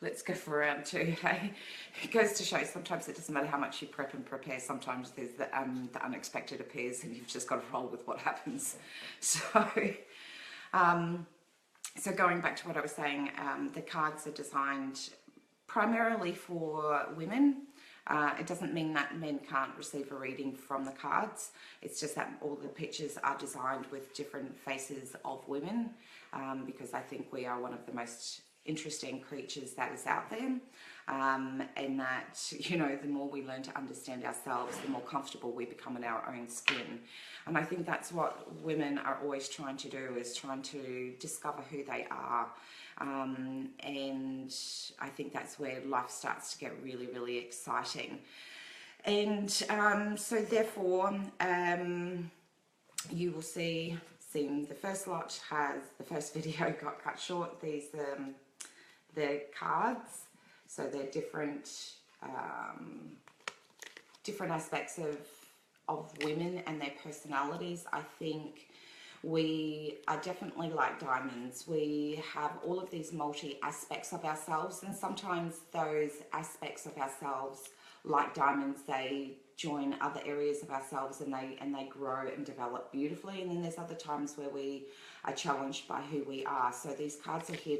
let's go for round two. Hey, it goes to show sometimes it doesn't matter how much you prep and prepare. Sometimes there's the unexpected appears, and you've just got to roll with what happens. So going back to what I was saying, the cards are designed primarily for women. It doesn't mean that men can't receive a reading from the cards. It's just that all the pictures are designed with different faces of women, because I think we are one of the most interesting creatures that is out there, and that, you know, the more we learn to understand ourselves, the more comfortable we become in our own skin. And I think that's what women are always trying to do, is trying to discover who they are. And I think that's where life starts to get really, really exciting. And so therefore, you will see the first lot has, the first video got cut short. These the cards, so they're different aspects of women and their personalities. I think we are definitely like diamonds. We have all of these multi aspects of ourselves, and sometimes those aspects of ourselves, like diamonds, they join other areas of ourselves and they grow and develop beautifully. And then there's other times where we are challenged by who we are. So these cards are here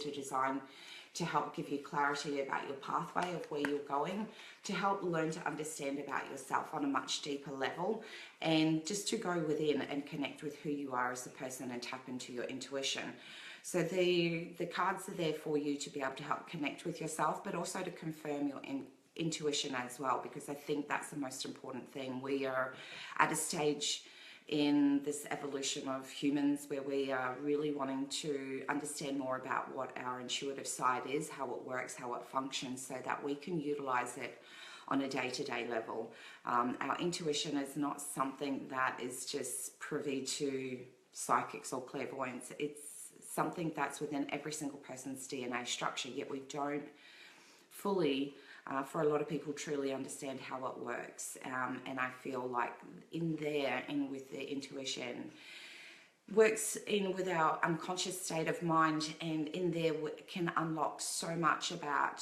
to help give you clarity about your pathway of where you're going, to help learn to understand about yourself on a much deeper level, and just to go within and connect with who you are as a person and tap into your intuition. So the cards are there for you to be able to help connect with yourself, but also to confirm your intuition as well, because I think that's the most important thing. We are at a stage in this evolution of humans where we are really wanting to understand more about what our intuitive side is, how it works, how it functions, so that we can utilize it on a day-to-day level. Our intuition is not something that is just privy to psychics or clairvoyants. It's something that's within every single person's DNA structure, yet we don't fully, for a lot of people, truly understand how it works. And I feel like in there, and with the intuition, works in with our unconscious state of mind, and in there can unlock so much about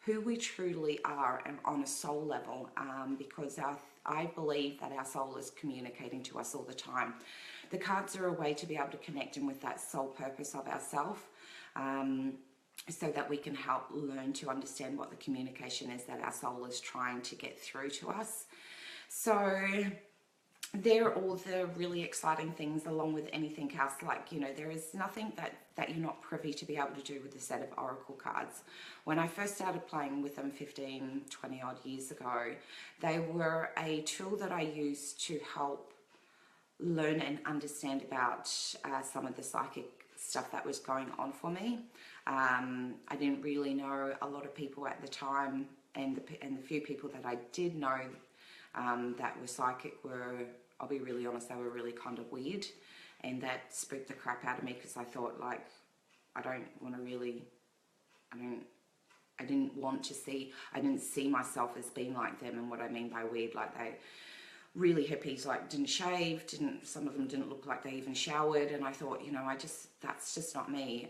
who we truly are and on a soul level, because I believe that our soul is communicating to us all the time. The cards are a way to be able to connect in with that soul purpose of ourself, so that we can help learn to understand what the communication is that our soul is trying to get through to us. So they're all the really exciting things, along with anything else. Like, you know, there is nothing that you're not privy to be able to do with a set of oracle cards. When I first started playing with them 15, 20 odd years ago, they were a tool that I used to help learn and understand about some of the psychic stuff that was going on for me. I didn't really know a lot of people at the time, and the few people that I did know that were psychic were, I'll be really honest, they were really kind of weird, and that spooked the crap out of me, because I thought, like, I didn't see myself as being like them. And what I mean by weird, like, they really hippies, like, didn't shave, some of them didn't look like they even showered, and I thought, you know, that's just not me.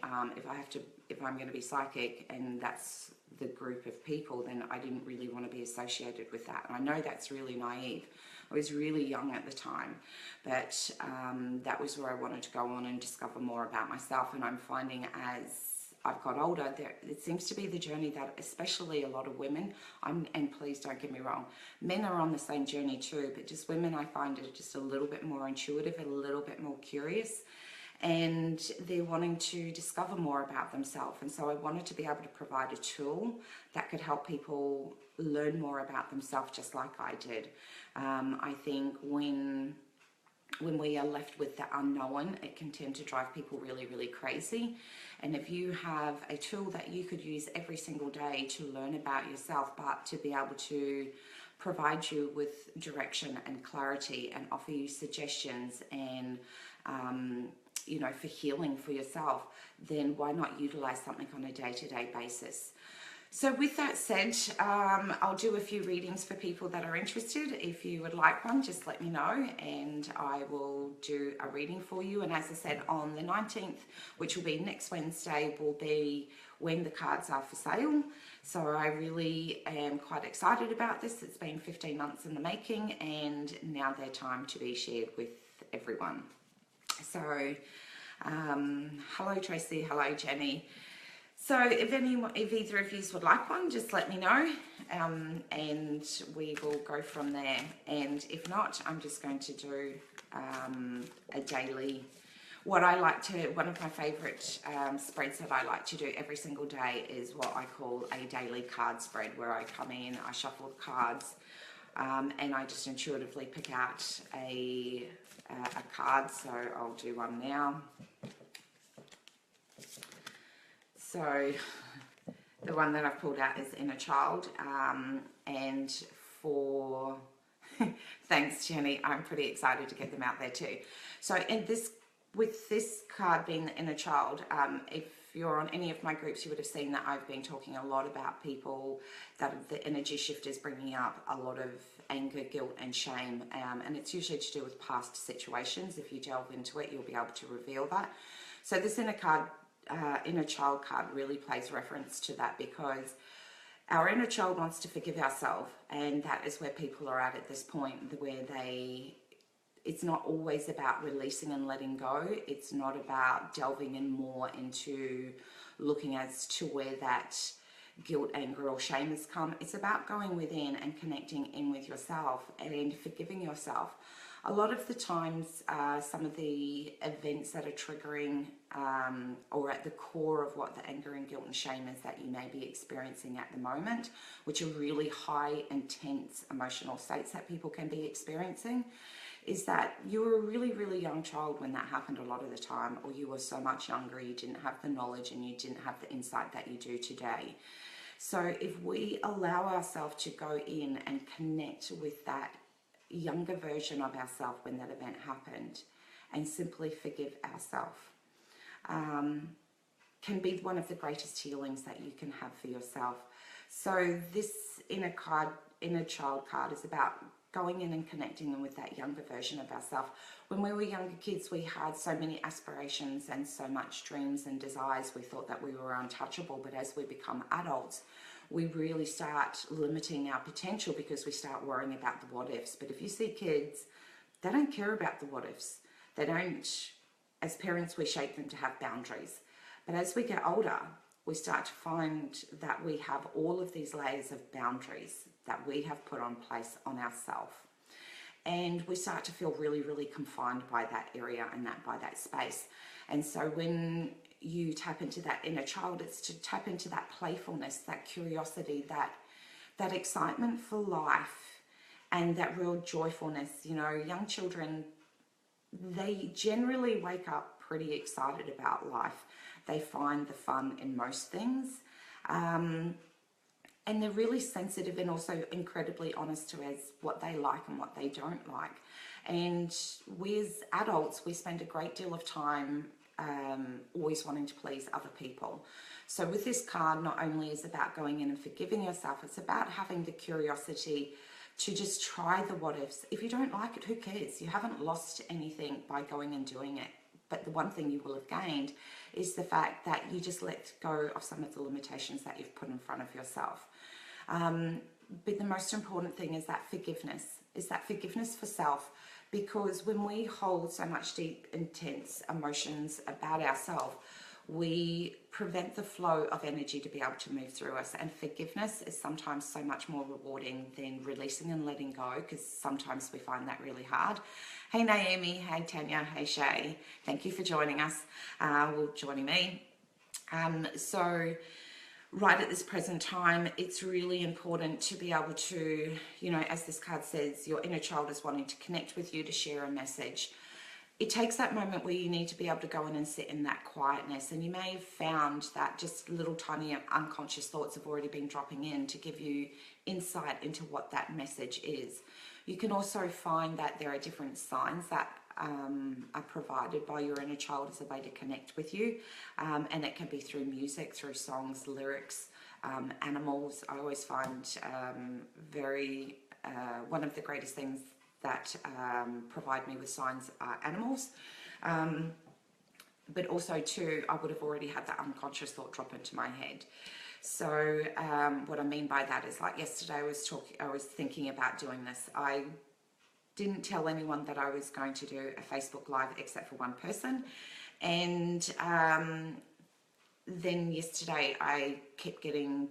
If I'm going to be psychic and that's the group of people, then I didn't really want to be associated with that. And I know that's really naive. I was really young at the time, but that was where I wanted to go on and discover more about myself. And I'm finding as I've got older, it seems to be the journey that especially a lot of women, and please don't get me wrong, men are on the same journey too, but just women, I find, are just a little bit more intuitive, a little bit more curious, and they're wanting to discover more about themselves. And so I wanted to be able to provide a tool that could help people learn more about themselves, just like I did. I think when we are left with the unknown, it can tend to drive people really, really crazy. And if you have a tool that you could use every single day to learn about yourself, but to be able to provide you with direction and clarity and offer you suggestions and, you know, for healing for yourself, then why not utilize something on a day-to-day basis? So with that said, I'll do a few readings for people that are interested. If you would like one, just let me know and I will do a reading for you. And as I said, on the 19th, which will be next Wednesday, will be when the cards are for sale. So I really am quite excited about this. It's been 15 months in the making and now they're time to be shared with everyone. So hello Tracy, hello Jenny. So if either of you would like one, just let me know and we will go from there. And if not, I'm just going to do a daily, one of my favourite spreads that I like to do every single day is what I call a daily card spread, where I come in, I shuffle the cards and I just intuitively pick out a card. So I'll do one now. So the one that I've pulled out is Inner Child, and for, thanks Jenny, I'm pretty excited to get them out there too. So with this card being the Inner Child, if you're on any of my groups, you would have seen that I've been talking a lot about people that the energy shift is bringing up a lot of anger, guilt and shame, and it's usually to do with past situations. If you delve into it, you'll be able to reveal that. So this Inner Child card really plays reference to that, because our inner child wants to forgive ourselves, and that is where people are at this point, where it's not always about releasing and letting go. It's not about delving in more into looking as to where that guilt, anger or shame has come. It's about going within and connecting in with yourself and forgiving yourself. A lot of the times, some of the events that are triggering or at the core of what the anger and guilt and shame is that you may be experiencing at the moment, which are really high, intense emotional states that people can be experiencing, is that you were a really, really young child when that happened a lot of the time, or you were so much younger, you didn't have the knowledge and you didn't have the insight that you do today. So if we allow ourselves to go in and connect with that younger version of ourselves when that event happened and simply forgive ourselves, can be one of the greatest healings that you can have for yourself. So this inner child card is about going in and connecting with that younger version of ourselves. When we were younger kids, we had so many aspirations and so much dreams and desires. We thought that we were untouchable, but as we become adults, we really start limiting our potential because we start worrying about the what ifs. But if you see kids, they don't care about the what ifs. They don't, as parents, we shape them to have boundaries. But as we get older, we start to find that we have all of these layers of boundaries that we have put on place on ourselves. And we start to feel really, really confined by that area and by that space. And so when you tap into that inner child, it's to tap into that playfulness, that curiosity, that excitement for life and that real joyfulness. You know, young children, they generally wake up pretty excited about life. They find the fun in most things. And they're really sensitive and also incredibly honest to as what they like and what they don't like. And we as adults, we spend a great deal of time always wanting to please other people. So with this card, not only is it about going in and forgiving yourself, it's about having the curiosity to just try the what ifs. If you don't like it, who cares? You haven't lost anything by going and doing it. But the one thing you will have gained is the fact that you just let go of some of the limitations that you've put in front of yourself. But the most important thing is that forgiveness for self, because when we hold so much deep, intense emotions about ourselves, we prevent the flow of energy to be able to move through us. And forgiveness is sometimes so much more rewarding than releasing and letting go, because sometimes we find that really hard. Hey Naomi, hey Tanya, hey Shay, thank you for joining us, joining me. So right at this present time, it's really important to be able to, you know, as this card says, your inner child is wanting to connect with you, to share a message. It takes that moment where you need to be able to go in and sit in that quietness. And you may have found that just little tiny unconscious thoughts have already been dropping in to give you insight into what that message is. You can also find that there are different signs that are provided by your inner child as a way to connect with you. And it can be through music, through songs, lyrics, animals. I always find one of the greatest things that provide me with signs are animals. But also too, I would have already had that unconscious thought drop into my head. So what I mean by that is, like yesterday I was thinking about doing this. I didn't tell anyone that I was going to do a Facebook Live except for one person. And then yesterday I kept getting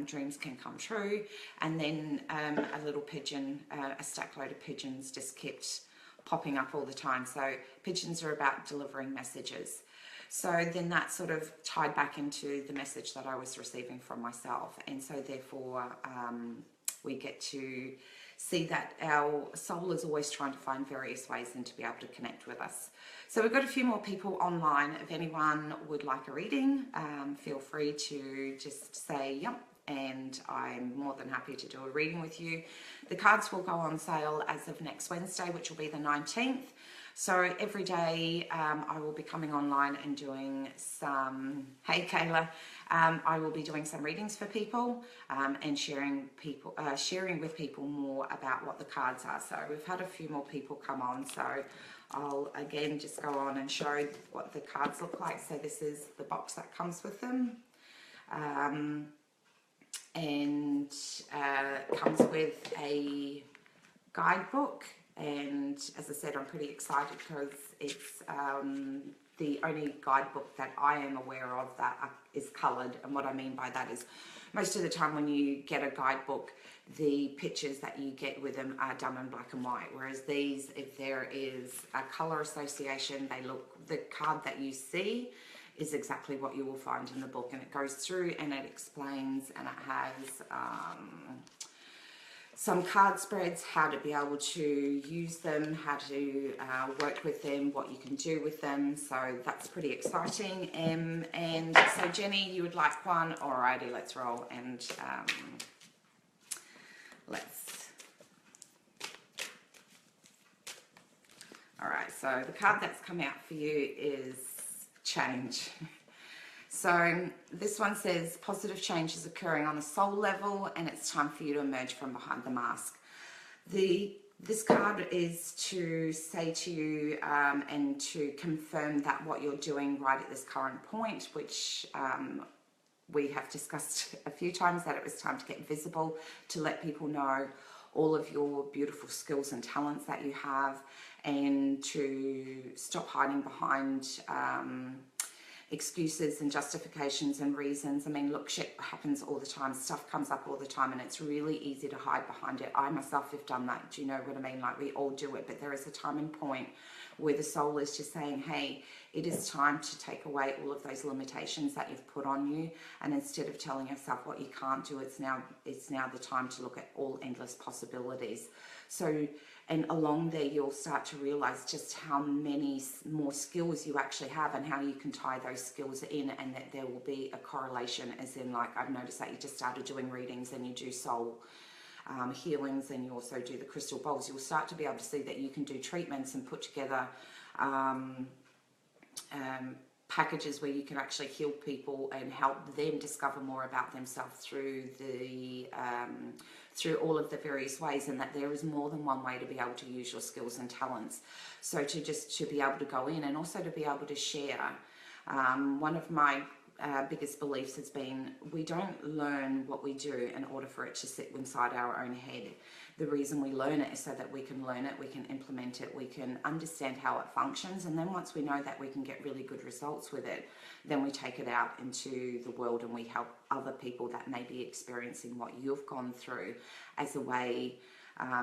dreams can come true, and then a little pigeon, a stack load of pigeons just kept popping up all the time. So pigeons are about delivering messages. So then that sort of tied back into the message that I was receiving from myself. And so therefore we get to see that our soul is always trying to find various ways and to be able to connect with us. So we've got a few more people online. If anyone would like a reading, feel free to just say yep, and I'm more than happy to do a reading with you. The cards will go on sale as of next Wednesday, which will be the 19th. So every day I will be coming online and doing some, hey Kayla, I will be doing some readings for people and sharing with people more about what the cards are. So we've had a few more people come on, so I'll again just go on and show what the cards look like. So this is the box that comes with them. And comes with a guidebook, and as I said, I'm pretty excited because it's the only guidebook that I am aware of that is coloured. And what I mean by that is most of the time when you get a guidebook, the pictures that you get with them are done in black and white, whereas these, if there is a colour association, the card that you see is exactly what you will find in the book, and it goes through and it explains, and it has some card spreads, how to be able to use them, how to work with them, what you can do with them. So that's pretty exciting. And so Jenny, you would like one? Alrighty, let's roll, and let's. Alright, so the card that's come out for you is change. So this one says positive change is occurring on a soul level, and it's time for you to emerge from behind the mask. This card is to say to you and to confirm that what you're doing right at this current point, which we have discussed a few times, that it was time to get visible, to let people know all of your beautiful skills and talents that you have, and to stop hiding behind excuses and justifications and reasons. I mean, look, shit happens all the time, stuff comes up all the time, and it's really easy to hide behind it. I myself have done that, do you know what I mean? Like, we all do it, but there is a time and point where the soul is just saying, hey, it is time to take away all of those limitations that you've put on you, and instead of telling yourself what you can't do, it's now the time to look at all endless possibilities. So, and along there, you'll start to realize just how many more skills you actually have, and how you can tie those skills in, and that there will be a correlation, as in, like, I've noticed that you just started doing readings and you do soul healings, and you also do the crystal bowls. You'll start to be able to see that you can do treatments and put together packages where you can actually heal people and help them discover more about themselves through through all of the various ways, and that there is more than one way to be able to use your skills and talents. So to be able to go in and also to be able to share. One of my biggest beliefs has been, we don't learn what we do in order for it to sit inside our own head. The reason we learn it is so that we can learn it, we can implement it, we can understand how it functions, and then once we know that we can get really good results with it, then we take it out into the world and we help other people that may be experiencing what you've gone through, as a way,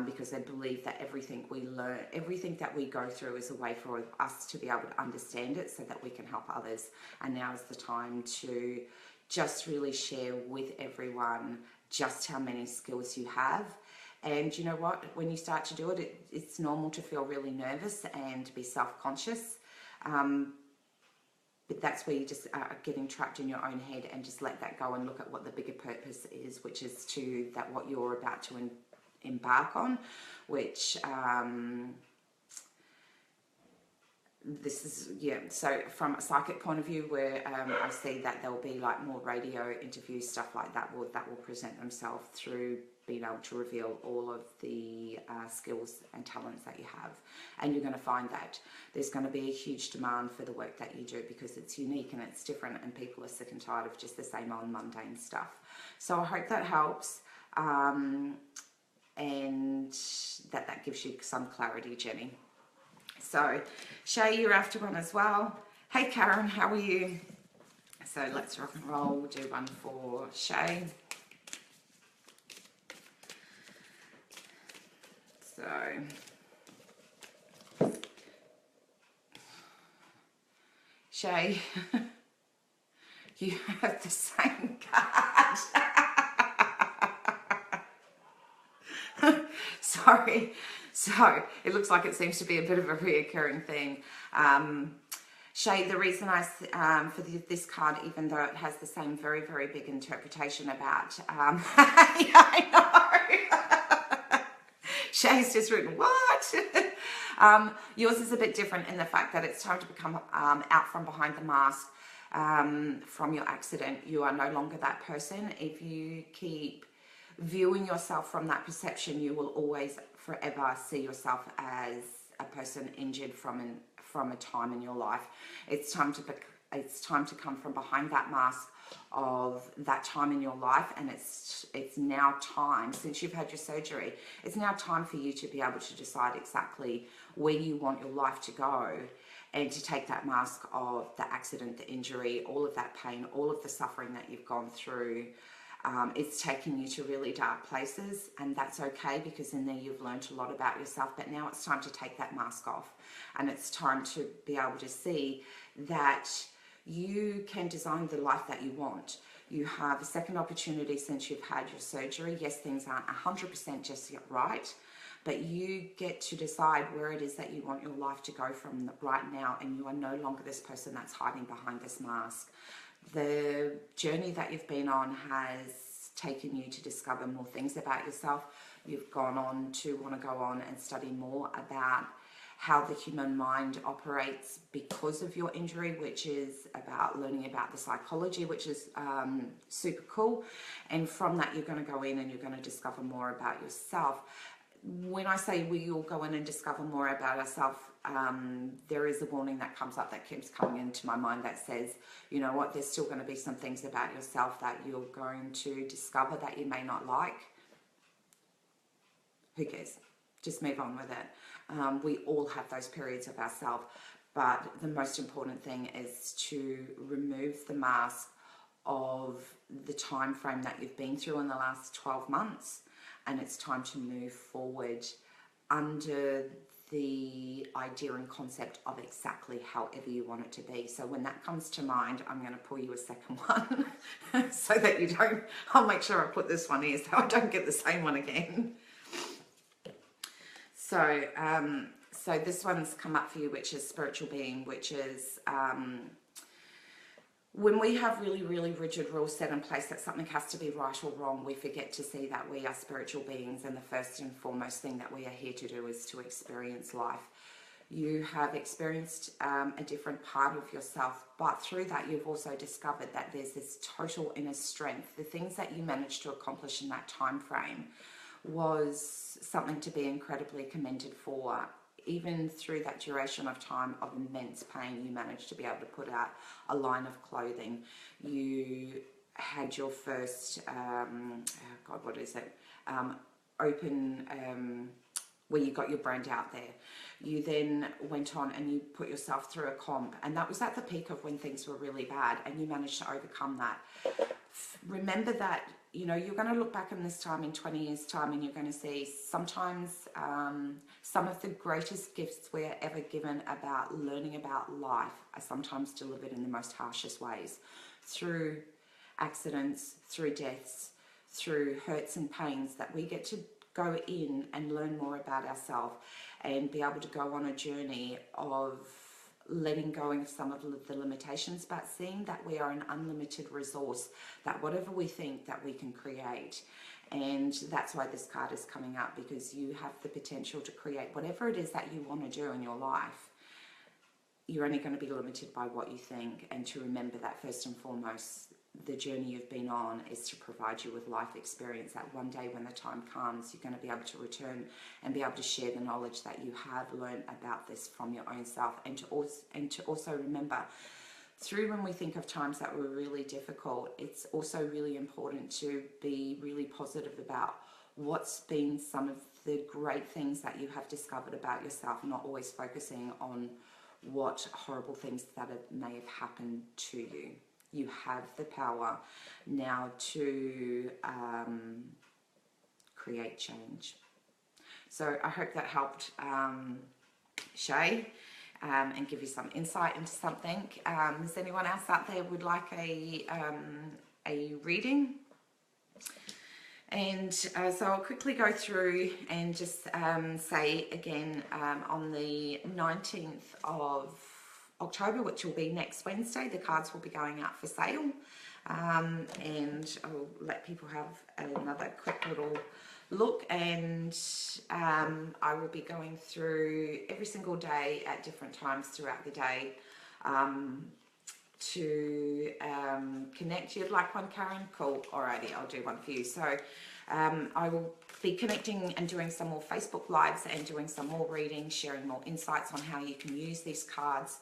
because they believe that everything we learn, everything that we go through is a way for us to be able to understand it so that we can help others. And now is the time to just really share with everyone just how many skills you have. And you know what, when you start to do it, it's normal to feel really nervous and to be self-conscious. But that's where you just are getting trapped in your own head, and just let that go and look at what the bigger purpose is, which is what you're about to embark on, which this is, yeah, so from a psychic point of view, where I see that there'll be like more radio interviews, stuff like that will present themselves through being able to reveal all of the skills and talents that you have. And you're going to find that there's going to be a huge demand for the work that you do, because it's unique and it's different, and people are sick and tired of just the same old mundane stuff. So I hope that helps, and that gives you some clarity, Jenny. So Shay, you're after one as well. Hey Karen, how are you? So let's rock and roll. We'll do one for Shay. So Shay, you have the same card. Sorry. So it looks like it seems to be a bit of a reoccurring thing. Shay, the reason for this card, even though it has the same very, very big interpretation about, yeah, I know. Shay's just written, what? Yours is a bit different in the fact that it's time to become out from behind the mask from your accident. You are no longer that person. If you keep viewing yourself from that perception, you will always forever see yourself as a person injured from a time in your life. It's time to come from behind that mask of that time in your life, and it's now time, since you've had your surgery, it's now time for you to be able to decide exactly where you want your life to go, and to take that mask of the accident, the injury, all of that pain, all of the suffering that you've gone through. It's taking you to really dark places, and that's okay, because in there you've learned a lot about yourself. But now it's time to take that mask off, and it's time to be able to see that you can design the life that you want. You have a second opportunity since you've had your surgery. Yes, things aren't 100% just yet right, but you get to decide where it is that you want your life to go from right now, and you are no longer this person that's hiding behind this mask. The journey that you've been on has taken you to discover more things about yourself. You've gone on to want to go on and study more about how the human mind operates because of your injury, which is about learning about the psychology, which is super cool. And from that, you're going to go in and you're going to discover more about yourself. When I say we all go in and discover more about ourselves, there is a warning that comes up, that keeps coming into my mind, that says, you know what, there's still going to be some things about yourself that you're going to discover that you may not like. Who cares? Just move on with it. We all have those periods of ourselves, but the most important thing is to remove the mask of the time frame that you've been through in the last 12 months, and it's time to move forward under the idea and concept of exactly however you want it to be. So when that comes to mind, I'm going to pull you a second one so that you don't, I'll make sure I put this one here so I don't get the same one again. So, so this one's come up for you, which is spiritual being, which is when we have really, really rigid rules set in place that something has to be right or wrong, we forget to see that we are spiritual beings, and the first and foremost thing that we are here to do is to experience life. You have experienced a different part of yourself, but through that you've also discovered that there's this total inner strength. The things that you managed to accomplish in that time frame was something to be incredibly commended for. Even through that duration of time of immense pain, you managed to be able to put out a line of clothing. You had your first, God, what is it? Where you got your brand out there. You then went on and you put yourself through a comp, and that was at the peak of when things were really bad, and you managed to overcome that. Remember that, you know, you're going to look back in this time in 20 years time, and you're going to see sometimes some of the greatest gifts we're ever given about learning about life are sometimes delivered in the most harshest ways, through accidents, through deaths, through hurts and pains, that we get to go in and learn more about ourselves and be able to go on a journey of letting go of some of the limitations, but seeing that we are an unlimited resource, that whatever we think that we can create. And that's why this card is coming up, because you have the potential to create whatever it is that you want to do in your life. you're only going to be limited by what you think, and to remember that first and foremost, the journey you've been on is to provide you with life experience, that one day when the time comes, you're going to be able to return and be able to share the knowledge that you have learned about this from your own self, and to also remember, through when we think of times that were really difficult, it's also really important to be really positive about what's been some of the great things that you have discovered about yourself, not always focusing on what horrible things that may have happened to you. You have the power now to create change. So I hope that helped, Shay, and give you some insight into something. Is anyone else out there would like a reading? And so I'll quickly go through and just say again, on the 19th of October, which will be next Wednesday, the cards will be going out for sale. And I'll let people have another quick little look, and I will be going through every single day at different times throughout the day to connect. You'd like one, Karen? Cool. Alrighty, I'll do one for you. So I will be connecting and doing some more Facebook Lives and doing some more reading, sharing more insights on how you can use these cards,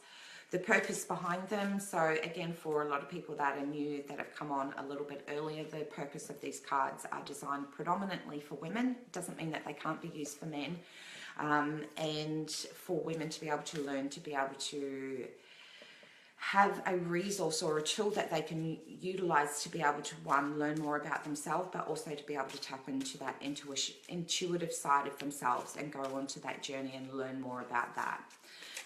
the purpose behind them. So again, for a lot of people that are new, that have come on a little bit earlier, the purpose of these cards are designed predominantly for women. Doesn't mean that they can't be used for men. And for women to be able to learn, to be able to have a resource or a tool that they can utilize to be able to, one, learn more about themselves, but also to be able to tap into that intuitive side of themselves and go on to that journey and learn more about that.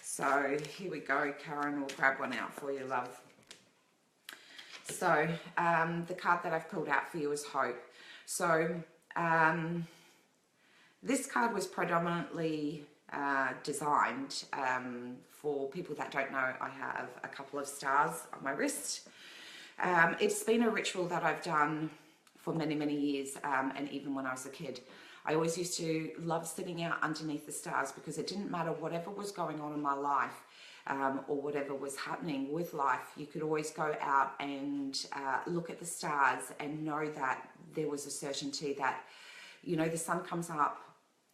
So here we go, Karen, we'll grab one out for you, love. So the card that I've pulled out for you is Hope. So this card was predominantly designed for people that don't know. I have a couple of stars on my wrist. It's been a ritual that I've done for many, many years, and even when I was a kid. I always used to love sitting out underneath the stars, because it didn't matter whatever was going on in my life, or whatever was happening with life, you could always go out and look at the stars and know that there was a certainty that, you know, the sun comes up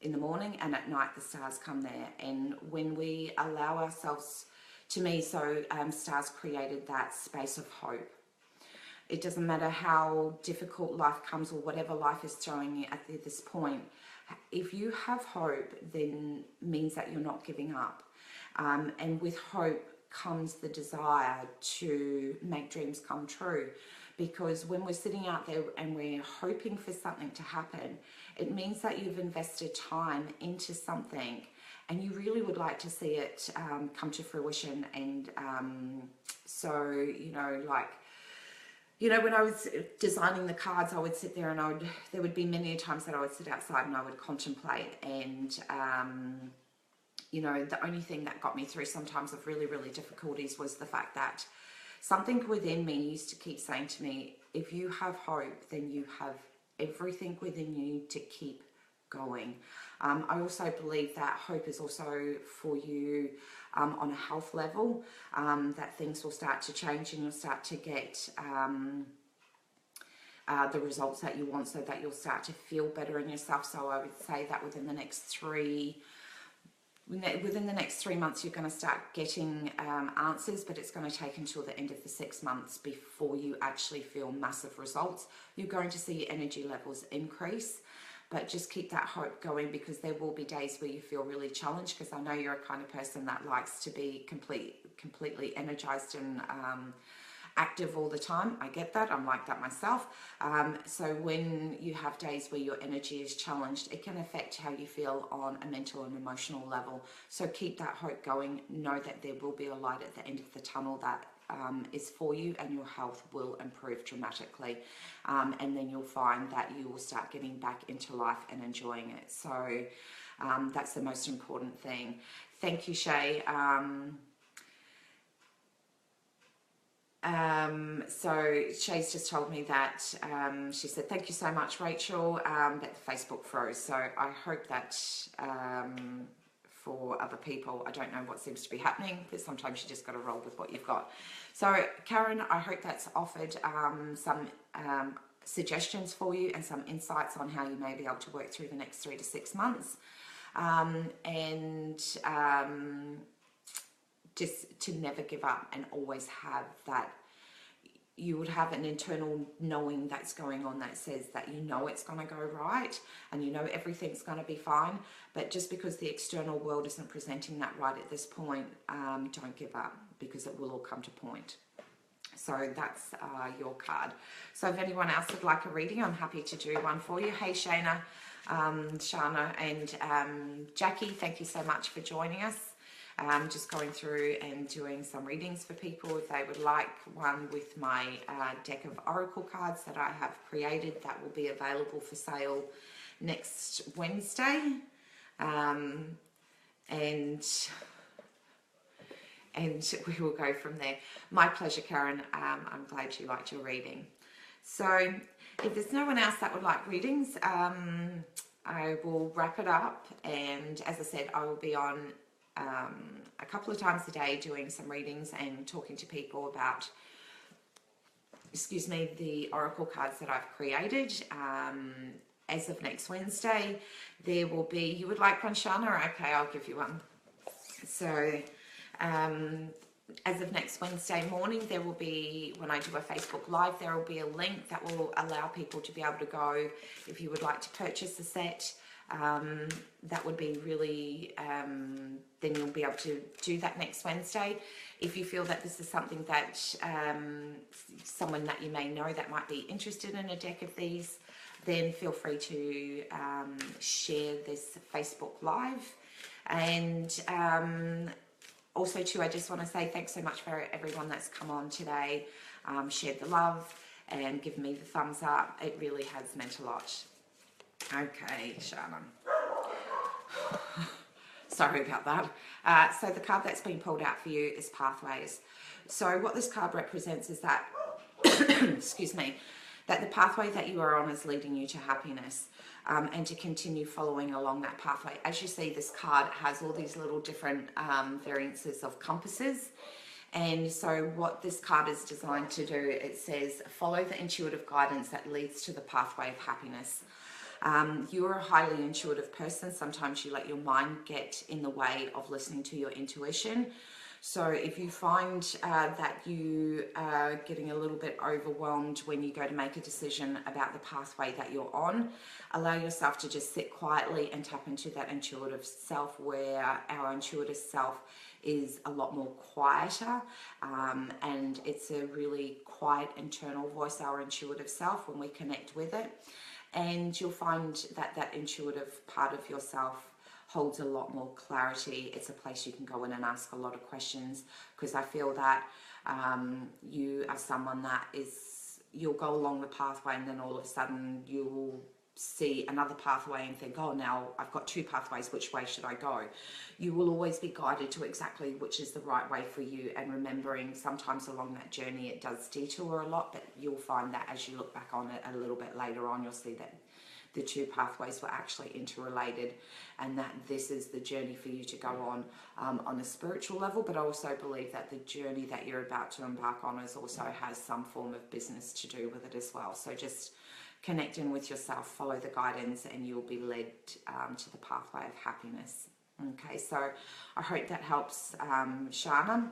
in the morning and at night the stars come there. And when we allow ourselves, to me, so stars created that space of hope. It doesn't matter how difficult life comes or whatever life is throwing you at this point. If you have hope, then means that you're not giving up. And with hope comes the desire to make dreams come true. Because when we're sitting out there and we're hoping for something to happen, it means that you've invested time into something and you really would like to see it come to fruition. And so, you know, like, you know, when I was designing the cards, I would sit there and there would be many times that I would sit outside and I would contemplate. And, you know, the only thing that got me through sometimes of really, really difficulties was the fact that something within me used to keep saying to me, if you have hope, then you have everything within you to keep going. I also believe that hope is also for you on a health level, that things will start to change and you'll start to get the results that you want, so that you'll start to feel better in yourself. So I would say that within the next 3 months, you're going to start getting answers, but it's going to take until the end of the 6 months before you actually feel massive results. You're going to see your energy levels increase, but just keep that hope going, because there will be days where you feel really challenged, because I know you're a kind of person that likes to be completely energized and active all the time. I get that. I'm like that myself. So when you have days where your energy is challenged, it can affect how you feel on a mental and emotional level. So keep that hope going. Know that there will be a light at the end of the tunnel that is for you, and your health will improve dramatically. And then you'll find that you will start getting back into life and enjoying it. So that's the most important thing. Thank you, Shay. So Shay's just told me that she said, thank you so much, Rachel, that the Facebook froze. So I hope that for other people. I don't know what seems to be happening, but sometimes you just got to roll with what you've got. So Karen, I hope that's offered some suggestions for you and some insights on how you may be able to work through the next 3 to 6 months. Just to never give up and always have that, you would have an internal knowing that's going on that says that you know it's going to go right and you know everything's going to be fine, but just because the external world isn't presenting that right at this point, don't give up, because it will all come to point. So that's your card. So if anyone else would like a reading, I'm happy to do one for you. Hey Shana and Jackie, thank you so much for joining us. Just going through and doing some readings for people. If they would like one with my deck of oracle cards that I have created, that will be available for sale next Wednesday. And we will go from there. My pleasure, Karen. I'm glad you liked your reading. So if there's no one else that would like readings, I will wrap it up. And as I said, I will be on a couple of times a day doing some readings and talking to people about, the oracle cards that I've created. As of next Wednesday, there will be, you would like one, Shana? Okay, I'll give you one. So as of next Wednesday morning, there will be, when I do a Facebook Live, there will be a link that will allow people to be able to go, if you would like to purchase a set. That would be really, then you'll be able to do that next Wednesday. If you feel that this is something that someone that you may know that might be interested in a deck of these, then feel free to share this Facebook Live. And also too, I just want to say thanks so much for everyone that's come on today, shared the love and given me the thumbs up. It really has meant a lot. Okay, Shannon. Sorry about that. So the card that's been pulled out for you is Pathways. So what this card represents is that, excuse me, that the pathway that you are on is leading you to happiness, and to continue following along that pathway. As you see, this card has all these little different variances of compasses. And so what this card is designed to do, it says, follow the intuitive guidance that leads to the pathway of happiness. You're a highly intuitive person. Sometimes you let your mind get in the way of listening to your intuition. So if you find that you are getting a little bit overwhelmed when you go to make a decision about the pathway that you're on, allow yourself to just sit quietly and tap into that intuitive self, where our intuitive self is a lot more quieter, and it's a really quiet internal voice, our intuitive self, when we connect with it. And you'll find that that intuitive part of yourself holds a lot more clarity. It's a place you can go in and ask a lot of questions, because I feel that you are someone that you'll go along the pathway and then all of a sudden you'll see another pathway and think, oh, now I've got two pathways, which way should I go? You will always be guided to exactly which is the right way for you, and remembering sometimes along that journey it does detour a lot, but you'll find that as you look back on it a little bit later on, you'll see that the two pathways were actually interrelated, and that this is the journey for you to go on a spiritual level. But I also believe that the journey that you're about to embark on also has some form of business to do with it as well. So just connect in with yourself, follow the guidance, and you'll be led to the pathway of happiness. Okay, so I hope that helps, Shana.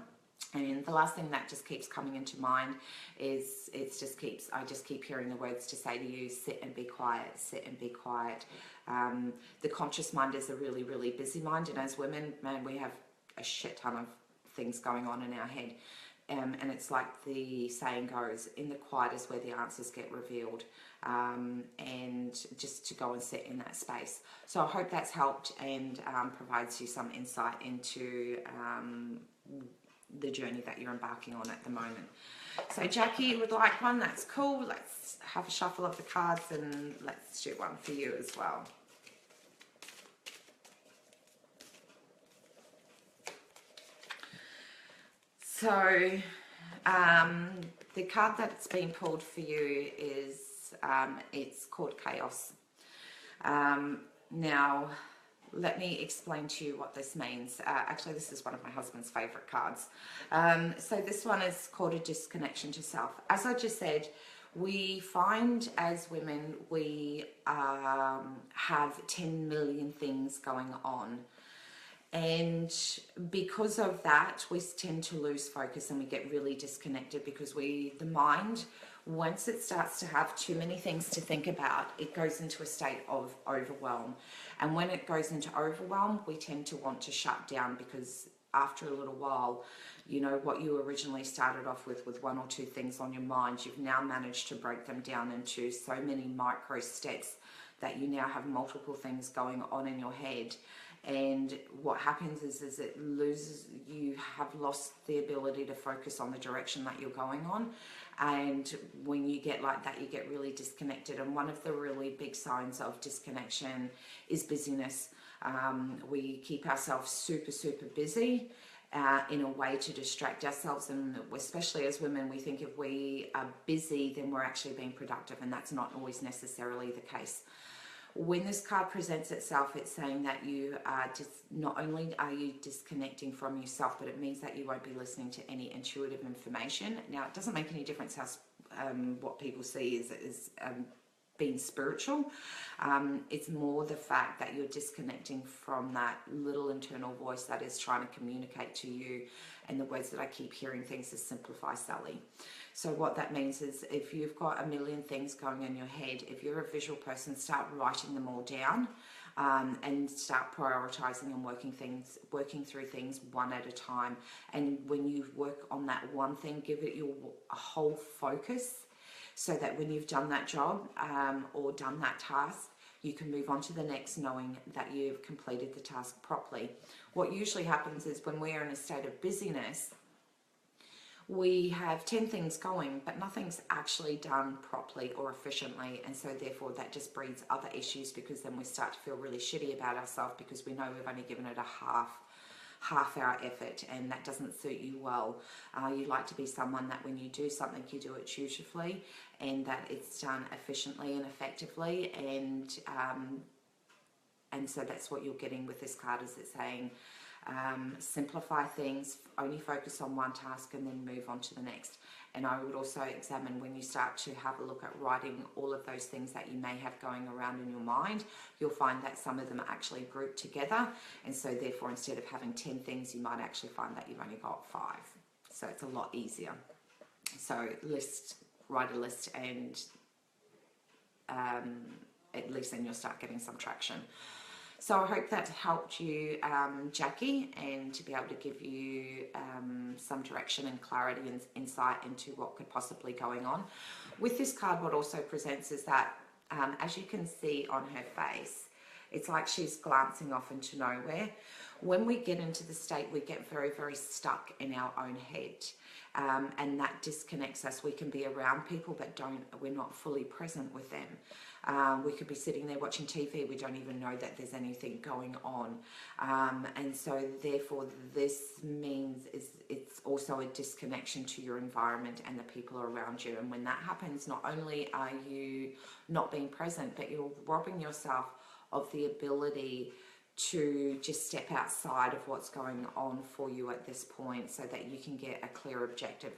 And the last thing that just keeps coming into mind is I just keep hearing the words to say to you, sit and be quiet, sit and be quiet. The conscious mind is a really, really busy mind, and as women, man, we have a shit ton of things going on in our head. And it's like the saying goes, in the quiet is where the answers get revealed, and just to go and sit in that space. So I hope that's helped and provides you some insight into the journey that you're embarking on at the moment. So Jackie would like one, that's cool. Let's have a shuffle of the cards and let's do one for you as well. So the card that's been pulled for you is, it's called Chaos. Now, let me explain to you what this means. Actually, this is one of my husband's favorite cards. So this one is called a disconnection to self. As I just said, we find as women, we have 10 million things going on. And because of that, we tend to lose focus and we get really disconnected because the mind, once it starts to have too many things to think about, it goes into a state of overwhelm. And when it goes into overwhelm, we tend to want to shut down because after a little while, you know, what you originally started off with one or two things on your mind, you've now managed to break them down into so many micro steps that you now have multiple things going on in your head. And what happens is you have lost the ability to focus on the direction that you're going on. And when you get like that, you get really disconnected. And one of the really big signs of disconnection is busyness. We keep ourselves super, super busy in a way to distract ourselves. And especially as women, we think if we are busy, then we're actually being productive. And that's not always necessarily the case. When this card presents itself, it's saying that you are just, not only are you disconnecting from yourself, but it means that you won't be listening to any intuitive information. Now, it doesn't make any difference how what people see is being spiritual. It's more the fact that you're disconnecting from that little internal voice that is trying to communicate to you. And the words that I keep hearing things is simplify, Sally. So what that means is if you've got a million things going in your head, if you're a visual person, start writing them all down and start prioritizing and working through things one at a time. And when you work on that one thing, give it your whole focus so that when you've done that job or done that task, you can move on to the next knowing that you've completed the task properly. What usually happens is when we are in a state of busyness, we have 10 things going, but nothing's actually done properly or efficiently. And so therefore that just breeds other issues because then we start to feel really shitty about ourselves because we know we've only given it a half our effort, and that doesn't suit you well. You like to be someone that when you do something, you do it dutifully and that it's done efficiently and effectively. And so that's what you're getting with this card, is it's saying, simplify things, only focus on one task and then move on to the next. And I would also examine when you start to have a look at writing all of those things that you may have going around in your mind, you'll find that some of them are actually grouped together. And so therefore, instead of having 10 things, you might actually find that you've only got 5. So it's a lot easier. So write a list, and at least then you'll start getting some traction. So I hope that helped you, Jackie, and to be able to give you some direction and clarity and insight into what could possibly going on. With this card, what also presents is that, as you can see on her face, it's like she's glancing off into nowhere. When we get into the state, we get very, very stuck in our own head. And that disconnects us. We can be around people, but we're not fully present with them. We could be sitting there watching TV, we don't even know that there's anything going on. And so therefore this means it's also a disconnection to your environment and the people around you. And when that happens, not only are you not being present, but you're robbing yourself of the ability to just step outside of what's going on for you at this point so that you can get a clear objective.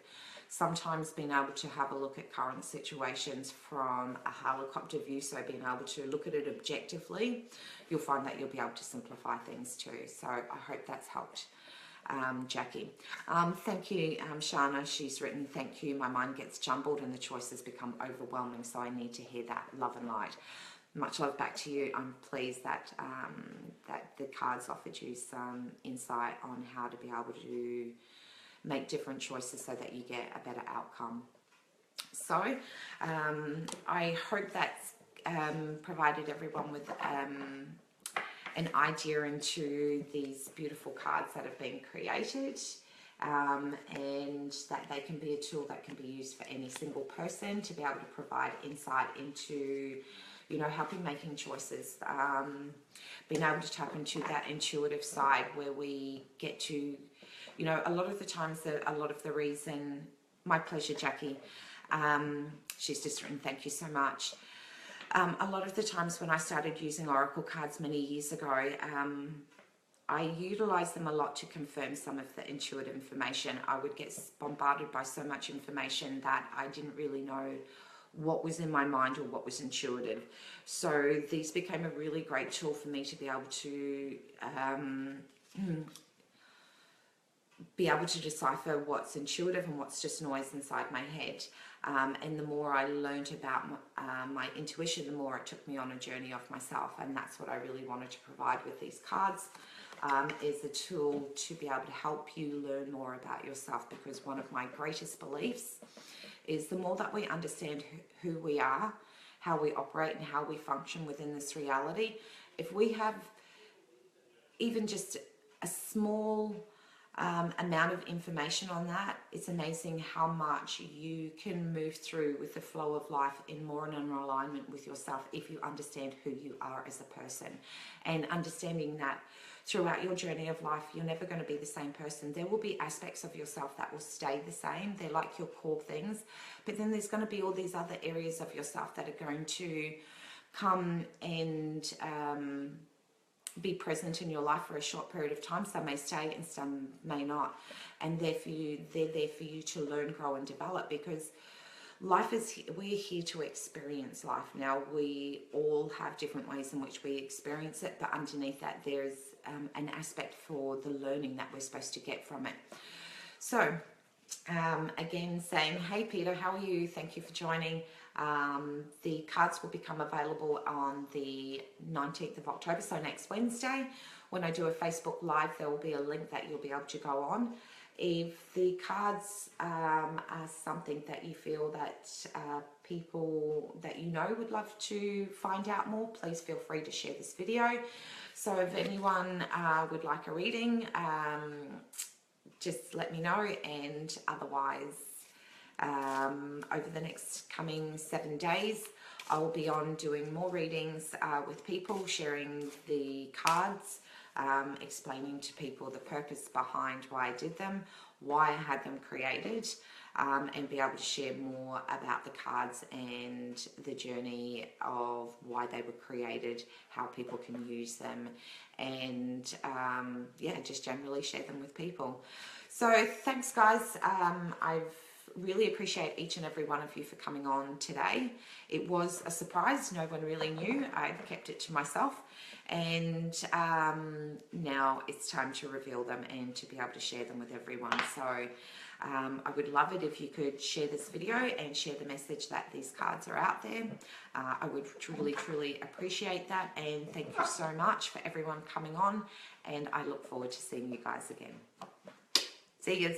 Sometimes being able to have a look at current situations from a helicopter view, so being able to look at it objectively, you'll find that you'll be able to simplify things too. So I hope that's helped, Jackie. Thank you, Shana. She's written, thank you. My mind gets jumbled and the choices become overwhelming, so I need to hear that. Love and light. Much love back to you. I'm pleased that that the cards offered you some insight on how to be able to make different choices so that you get a better outcome. So I hope that's provided everyone with an idea into these beautiful cards that have been created, and that they can be a tool that can be used for any single person to be able to provide insight into, you know, helping making choices, being able to tap into that intuitive side where we get to, you know, a lot of the times, a lot of the reason, my pleasure, Jackie. She's just written, thank you so much. A lot of the times when I started using Oracle cards many years ago, I utilized them a lot to confirm some of the intuitive information. I would get bombarded by so much information that I didn't really know what was in my mind or what was intuitive. So these became a really great tool for me to be able to decipher what's intuitive and what's just noise inside my head. And the more I learned about my intuition, the more it took me on a journey of myself. And that's what I really wanted to provide with these cards, is a tool to be able to help you learn more about yourself. Because one of my greatest beliefs is the more that we understand who we are, how we operate and how we function within this reality, if we have even just a small amount of information on that, it's amazing how much you can move through with the flow of life in more in alignment with yourself if you understand who you are as a person. And understanding that throughout your journey of life, you're never going to be the same person. There will be aspects of yourself that will stay the same. They're like your core things. But then there's going to be all these other areas of yourself that are going to come and be present in your life for a short period of time. Some may stay and some may not. And they're there for you to learn, grow and develop, because life is, we're here to experience life. Now, we all have different ways in which we experience it, but underneath that there's an aspect for the learning that we're supposed to get from it. So again, saying, hey Peter, how are you? Thank you for joining. The cards will become available on the 19th of October, so next Wednesday. When I do a Facebook Live, there will be a link that you'll be able to go on. If the cards are something that you feel that people that you know would love to find out more, please feel free to share this video. So if anyone would like a reading, just let me know. And otherwise, over the next coming 7 days, I will be on doing more readings with people, sharing the cards, explaining to people the purpose behind why I did them, why I had them created, and be able to share more about the cards and the journey of why they were created, how people can use them, and yeah, just generally share them with people. So thanks guys. I've really appreciate each and every one of you for coming on today. It was a surprise. No one really knew. I kept it to myself, and now it's time to reveal them and to be able to share them with everyone. So I would love it if you could share this video and share the message that these cards are out there. I would truly appreciate that, and thank you so much for everyone coming on, and I look forward to seeing you guys again. See yous.